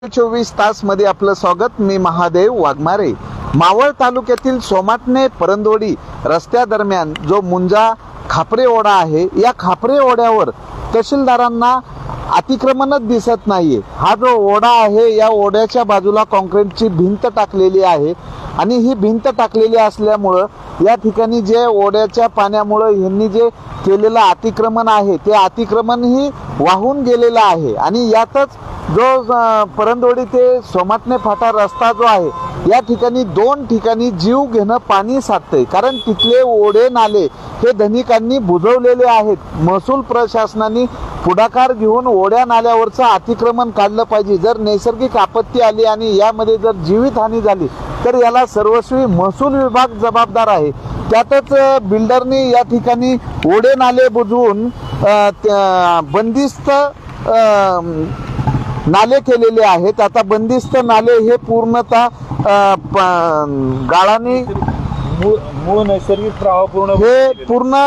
24 तास मध्ये आपलं स्वागत। मी महादेव वाघमारे। मावळ तालुक्यातील सोमाटणे परंदवडी रस्त्यादरम्यान जो मुंजा खापरे ओढा आहे, या खापरे ओढ्यावर तहसीलदारांना अतिक्रमणच दिसत नाहीये। हा जो ओढा आहे, या ओढ्याच्या बाजूला कॉन्क्रीटची भिंत टाकलेली आहे आणि ही भिंत टाकलेली असल्यामुळं या ठिकाणी जे ओढ्याच्या पाण्यामुळे यांनी जे केलेलं अतिक्रमण आहे, ते अतिक्रमण ही वाहून गेलेलं आहे। आणि यातच जो परंदवडी ते सोमाटणे फाटा रस्ता जो आहे, या ठिकाणी दोन ठिकाणी जीव घेणं पाणी साठतंय, कारण तिथले ओढे नाले हे धनिकांनी बुजवलेले आहेत। महसूल प्रशासनाने पुढाकार घेऊन ओढ्या नाल्यावरचं अतिक्रमण काढलं पाहिजे। जर नैसर्गिक आपत्ती आली आणि यामध्ये जर जीवितहानी झाली तर याला सर्वस्वी महसूल विभाग जबाबदार आहे। त्यातच बिल्डरनी या ठिकाणी ओढे नाले बुजवून बंदिस्त नाले केलेले आहेत। आता बंदिस्त नाले हे पूर्णतः गाळाने मूळ नैसर्गिक प्रवाह पूर्ण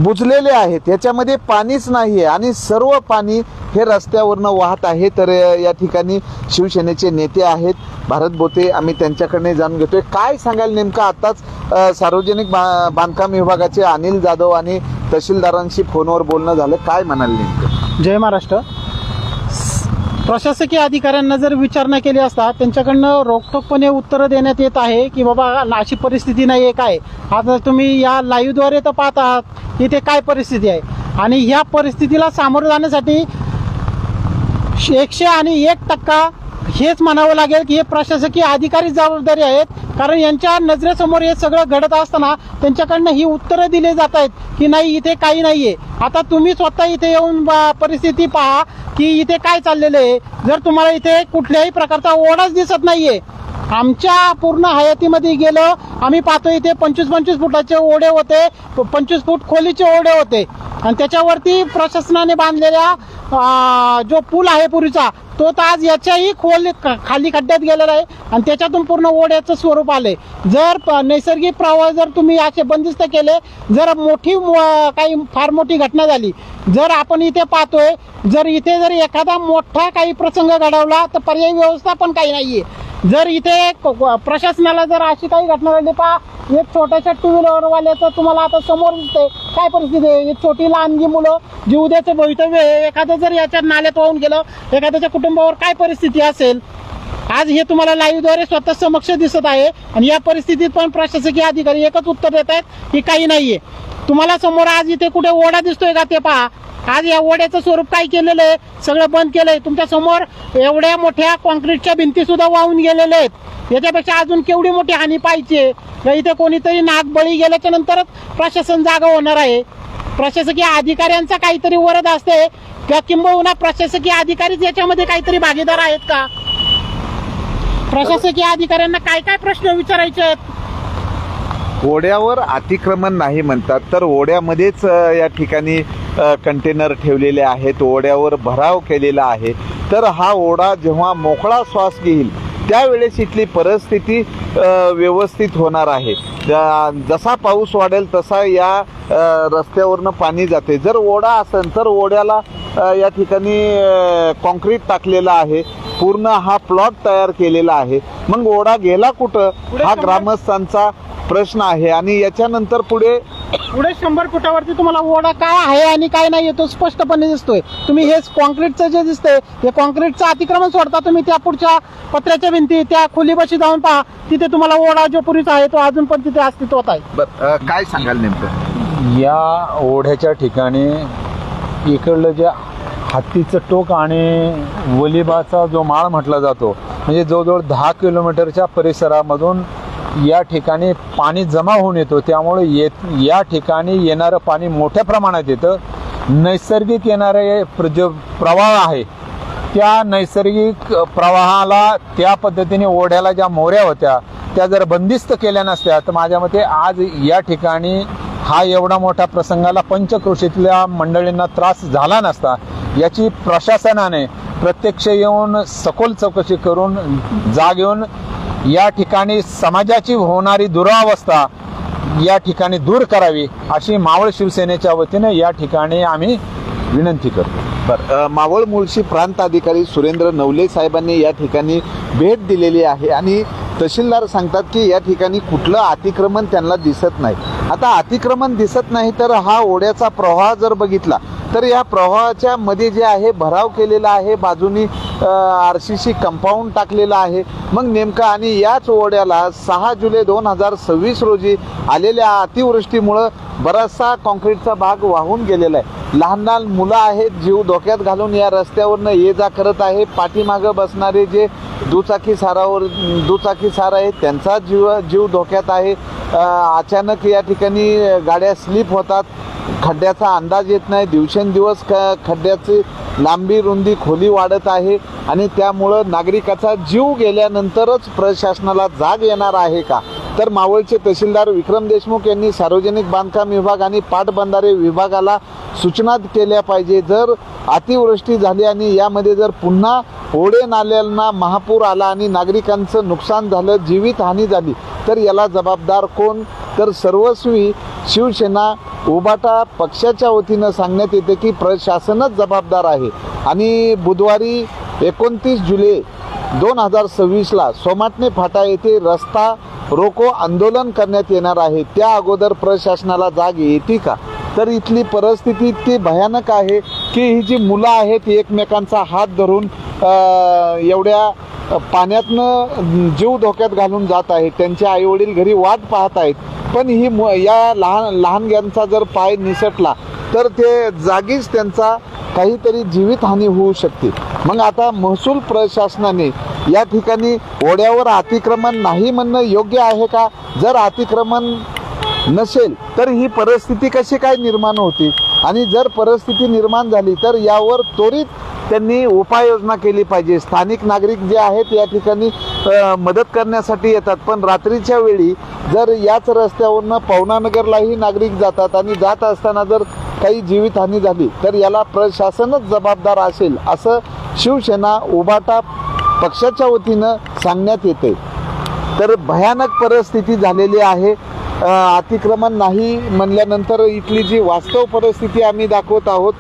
बुजलेले आहेत। याच्यामध्ये पाणीच नाहीये आणि सर्व पाणी हे रस्त्यावरनं वाहत आहे। तर या ठिकाणी शिवसेनेचे नेते आहेत भारत बोते, आम्ही त्यांच्याकडे जाणून घेतोय काय सांगाल नेमकं। आताच सार्वजनिक बांधकाम विभागाचे अनिल जाधव आणि तहसीलदारांशी फोनवर बोलणं झालं, काय म्हणाल नेमकं? जय महाराष्ट्र। प्रशासकीय अधिकाऱ्यांना जर विचारणा केली असता त्यांच्याकडनं रोखठोकपणे उत्तरं देण्यात येत आहे की बाबा अशी परिस्थिती नाही आहे। काय आता तुम्ही या लाईव्हद्वारे तर पाहत आहात इथे काय परिस्थिती आहे, आणि ह्या परिस्थितीला सामोरं जाण्यासाठी 101% हेच म्हणावं लागेल की हे प्रशासकीय अधिकारी जबाबदारी आहेत, कारण यांच्या नजरेसमोर हे सगळं घडत असताना त्यांच्याकडनं ही उत्तरं दिली जात आहेत की नाही इथे काही नाहीये। आता तुम्ही स्वतः इथे येऊन परिस्थिती पहा की इथे काय चाललेलं आहे। जर तुम्हाला इथे कुठल्याही प्रकारचा ओढाच दिसत नाहीये, आमच्या पूर्ण हयातीमध्ये गेलो आम्ही पाहतो इथे 25-25 फुटाचे ओढे होते, 25 फूट खोलीचे ओढे होते, आणि त्याच्यावरती प्रशासनाने बांधलेल्या जो पूल आहे पूर्वीचा तो तर आज याच्याही खाली खड्ड्यात गेलेला आहे आणि त्याच्यातून पूर्ण ओढ्याचं स्वरूप आले। जर नैसर्गिक प्रवाह जर तुम्ही असे बंदिस्त केले, जर मोठी काही फार मोठी घटना झाली, जर आपण इथे पाहतोय जर इथे जर एखादा मोठा काही प्रसंग घडवला तर पर्यायी व्यवस्था पण काही नाहीये। जर इथे प्रशासनाला जर अशी काही घटना घडली, पहा एक छोट्याशा टू व्हीलरवाल्याचं तुम्हाला आता समोर दिसते काय परिस्थिती आहे। एक छोटी लहानगी मुलं जी उद्याचं भवितव्य आहे, एखादं जर याच्या नाल्यात वाहून गेलं एखाद्याच्या कुटुंबावर काय परिस्थिती असेल, आज हे तुम्हाला लाईव्हद्वारे स्वतः समक्ष दिसत आहे। आणि या परिस्थितीत पण प्रशासकीय अधिकारी एकच उत्तर देत आहेत की काही नाहीये। तुम्हाला समोर आज इथे कुठे ओढा दिसतोय का ते पहा। आज या ओढ्याचं स्वरूप काय केलेलं आहे, सगळं बंद केलंय। तुमच्या समोर एवढ्या मोठ्या कॉन्क्रीटच्या भिंती सुद्धा वाहून गेलेल्या आहेत। याच्यापेक्षा अजून केवढी मोठी हानी पाहिजे? इथे कोणीतरी नाग बळी गेल्याच्या नंतरच प्रशासन जागा होणार आहे। प्रशासकीय अधिकाऱ्यांचा काहीतरी वरद असते किंवा किंबहुना प्रशासकीय अधिकारीच याच्यामध्ये काहीतरी भागीदार आहेत का? प्रशासकीय अधिकाऱ्यांना काय काय प्रश्न विचारायचे आहेत? ओढ्यावर अतिक्रमण नाही म्हणतात, तर ओढ्यामध्येच या ठिकाणी कंटेनर ठेवलेले आहेत, ओढ्यावर भराव केलेला आहे। तर हा ओढा जेव्हा मोकळा श्वास घेईल त्यावेळेस इथली परिस्थिती व्यवस्थित होणार आहे। जसा पाऊस वाढेल तसा या रस्त्यावरनं पाणी जाते। जर ओढा असेल तर ओढ्याला या ठिकाणी कॉन्क्रीट टाकलेला आहे, पूर्ण हा प्लॉट तयार केलेला आहे। मग ओढा गेला कुठं हा ग्रामस्थांचा प्रश्न आहे। आणि याच्यानंतर पुढे 100 फुटावरती तुम्हाला ओढा काय आहे आणि काय नाही तो स्पष्टपणे दिसतोय। तुम्ही हे कॉन्क्रीटचं जे दिसतंय हे कॉन्क्रीटचं अतिक्रमण सोडता, तुम्ही त्या पुढच्या पत्र्याच्या भिंती त्या खोलीपाशी जाऊन पहा, तिथे तुम्हाला ओढा जो पूर्वीचा आहे तो अजून पण तिथे अस्तित्वात आहे। काय सांगाल नेमकं? या ओढ्याच्या ठिकाणी इकडलं जे हत्तीचं टोक आणि वलिबाचा जो माळ म्हटला जातो, म्हणजे जवळजवळ 10 किलोमीटरच्या परिसरामधून या ठिकाणी पाणी जमा होऊन येतो। त्यामुळे या ठिकाणी येणारं पाणी मोठ्या प्रमाणात येतं। नैसर्गिक येणारे जो प्रवाह आहे त्या नैसर्गिक प्रवाहाला त्या पद्धतीने ओढ्याला ज्या मोऱ्या होत्या त्या जर बंदिस्त केल्या नसत्या तर माझ्या मते आज या ठिकाणी हा एवढा मोठा प्रसंगाला पंचक्रोशीतल्या मंडळींना त्रास झाला नसता। याची प्रशासनाने प्रत्यक्ष येऊन सखोल चौकशी करून जाग येऊन या ठिकाणी समाजाची होणारी दुरावस्था या ठिकाणी दूर करावी अशी मावळ शिवसेनेच्या वतीने या ठिकाणी आम्ही विनंती करतो। मावळ मुळशी प्रांत अधिकारी सुरेंद्र नवले साहेबांनी या ठिकाणी भेट दिलेली आहे आणि तहसीलदार सांगतात की या ठिकाणी कुठलं अतिक्रमण त्यांना दिसत नाही. आता अतिक्रमण दिसत नाही तर हा ओढ्याचा प्रवाह जर बघितला तर या प्रवाहाच्या मध्ये जे आहे भराव केलेला आहे, बाजूनी RCC कंपाऊंड टाकलेला आहे. मग नेमका आणि याच ओढ्याला 6 जुलै 2026 रोजी आलेल्या अतिवृष्टीमुळं बराचसा कॉन्क्रीटचा भाग वाहून गेलेला आहे. लहान लहान मुलं आहेत, जीव धोक्यात घालून या रस्त्यावरनं ये जा करत आहे. पाठीमागं बसणारे जे दुचाकी सार आहेत त्यांचा जीव धोक्यात आहे. अचानक या ठिकाणी गाड्या स्लिप होतात, खड्ड्याचा अंदाज येत नाही. दिवसेंदिवस खड्ड्याची लांबी रुंदी खोली वाढत आहे आणि त्यामुळं नागरिकाचा जीव गेल्यानंतरच प्रशासनाला जाग येणार आहे का? तर मावळचे तहसीलदार विक्रम देशमुख यांनी सार्वजनिक बांधकाम विभाग आणि पाटबंधारे विभागाला सूचना केल्या पाहिजे. जर अतिवृष्टी झाली आणि यामध्ये जर पुन्हा ओढे नाल्यांना महापूर आला आणि नागरिकांचं नुकसान झालं, जीवितहानी झाली तर याला जबाबदार कोण? तर सर्वस्वी शिवसेना उभाटा पक्षाच्या वतीनं सांगण्यात येते की प्रशासनच जबाबदार आहे. आणि बुधवारी 29 जुलै 2026ला सोमाटणे फाटा येथे रस्ता रोको आंदोलन करण्यात येणार आहे. त्या अगोदर प्रशासनाला जाग येते का? तर इथली परिस्थिती इतकी भयानक आहे की ही जी मुलं आहेत एकमेकांचा हात धरून एवढ्या पाण्यातनं जीव धोक्यात घालून जात आहेत. त्यांचे आईवडील घरी वाट पाहत आहेत, पण या लहानग्यांचा जर पाय निसटला तर ते जागीच त्यांचा काहीतरी जीवितहानी होऊ शकते. मग आता महसूल प्रशासनाने या ठिकाणी ओढ्यावर अतिक्रमण नाही म्हणणं योग्य आहे का? जर अतिक्रमण नसेल तर ही परिस्थिती कशी काय निर्माण होती? आणि जर परिस्थिती निर्माण झाली तर यावर त्वरित त्यांनी उपाययोजना केली पाहिजे. स्थानिक नागरिक जे आहेत या ठिकाणी मदत करण्यासाठी येतात, पण रात्रीच्या वेळी जर याच रस्त्यावरनं पवनानगरलाही नागरिक जातात आणि जात असताना जर काही जीवितहानी झाली तर याला प्रशासनच जबाबदार असेल असं शिवसेना उभाटा पक्षाच्या वतीनं सांगण्यात येते. तर भयानक परिस्थिती झालेली आहे. अतिक्रमण नाही म्हणल्यानंतर इथली जी वास्तव परिस्थिती आम्ही दाखवत आहोत.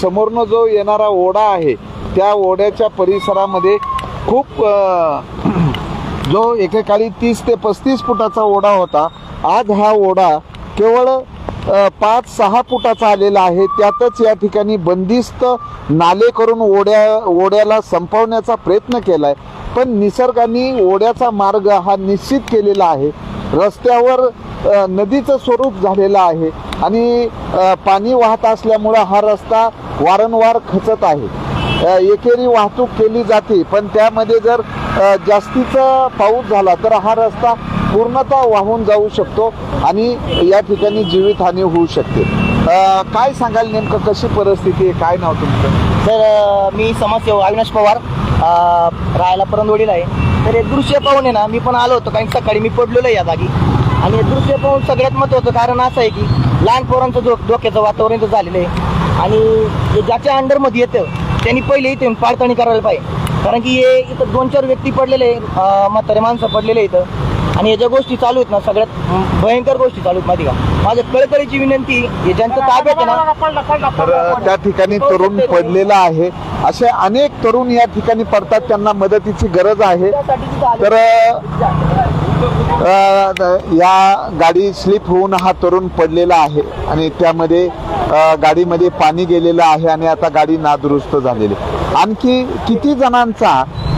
समोरनं जो येणारा ओढा आहे त्या ओढ्याच्या परिसरामध्ये खूप जो एकेकाळी 30 ते 35 फुटाचा ओढा होता, आज हा ओढा केवळ 5-6 फुटाचा आलेला आहे. त्यातच या ठिकाणी बंदिस्त नाले करून ओढ्याला संपवण्याचा प्रयत्न केलाय, पण निसर्गाने ओढ्याचा मार्ग हा निश्चित केलेला आहे. रस्त्यावर नदीचं स्वरूप झालेलं आहे आणि पाणी वाहत असल्यामुळं हा रस्ता वारंवार खचत आहे. एकेरी वाहतूक केली जाते, पण त्यामध्ये जर जास्तीचा पाऊस झाला तर हा रस्ता पूर्णतः वाहून जाऊ शकतो आणि या ठिकाणी जीवितहानी होऊ शकते. काय सांगाल नेमकं कशी परिस्थिती आहे? काय नाव तुमचं? सर, मी समाजसेवक अविनाश पवार, राहायला परंदवडीला आहे. तर हे दृश्य पाहून आहे ना, मी पण आलो होतो, कारण सकाळी मी पडलेलो आहे या जागी. आणि हे दृश्य पाहून सगळ्यात महत्त्वाचं कारण असं आहे की लहान पोरांचं धोक्याचं वातावरण इथं झालेलं आहे आणि हे ज्याच्या अंडरमध्ये येतं त्यांनी पहिले इथे पाडताणी करायला पाहिजे. कारण की हे इथं 2-4 व्यक्ती पडलेले, म्हातारे माणसं पडलेले इथं. आणि या ज्या गोष्टी चालू आहेत ना, सगळ्यात भयंकर गोष्टी चालू आहेत माहिती का. माझ्या कळकळीची विनंती, हे ज्यांचं ताब्यात आहे ना, तर त्या ठिकाणी तरुण पडलेला आहे. असे अनेक तरुण या ठिकाणी पडतात, त्यांना मदतीची गरज आहे. तर या गाडी स्लिप होऊन हा तरुण पडलेला आहे आणि त्यामध्ये गाडीमध्ये पाणी गेलेलं आहे आणि आता गाडी नादुरुस्त झालेली. आणखी किती जणांचा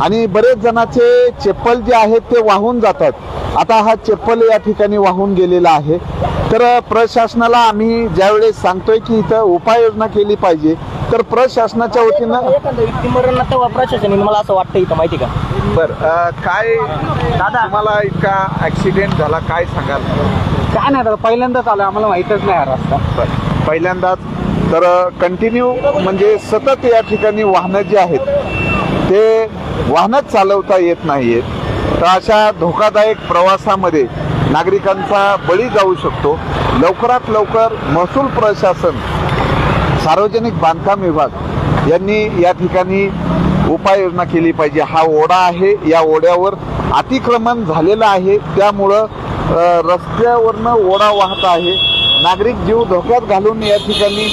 आणि बरेच जणांचे चप्पल जे आहेत ते वाहून जातात. आता हा चप्पल या ठिकाणी वाहून गेलेला आहे. तर प्रशासनाला आम्ही ज्यावेळेस सांगतोय की इथं उपाययोजना केली पाहिजे, तर प्रशासनाच्या वतीनं एखादा व्यक्ती मरण तेव्हा प्रशासन, मला असं वाटतं इथं माहिती का. बरं, काय तुम्हाला इतका ऍक्सिडेंट झाला, काय सांगाल? काय नाही दादा, पहिल्यांदाच आलं, आम्हाला माहीतच नाही हा रस्ता. बरं, पहिल्यांदाच. तर कंटिन्यू म्हणजे सतत या ठिकाणी वाहनं जी आहेत ते वाहनच चालवता येत नाहीयेत. तर अशा धोकादायक प्रवासामध्ये नागरिकांचा बळी जाऊ शकतो. लवकरात लवकर महसूल प्रशासन, सार्वजनिक बांधकाम विभाग यांनी या ठिकाणी उपाययोजना केली पाहिजे. हा ओढा आहे, या ओढ्यावर अतिक्रमण झालेलं आहे, त्यामुळं रस्त्यावरनं ओढा वाहत आहे. नागरिक जीव धोक्यात घालून या ठिकाणी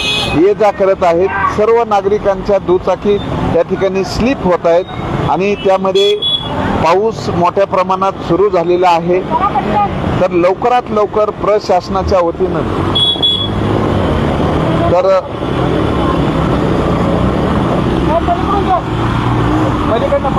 ये जा करत आहेत. सर्व नागरिकांच्या दुचाकी त्या ठिकाणी स्लिप होत आहेत आणि त्यामध्ये पाऊस मोठ्या प्रमाणात सुरू झालेला आहे. तर लवकरात लवकर प्रशासनाच्या वतीनं तर पलीकडनं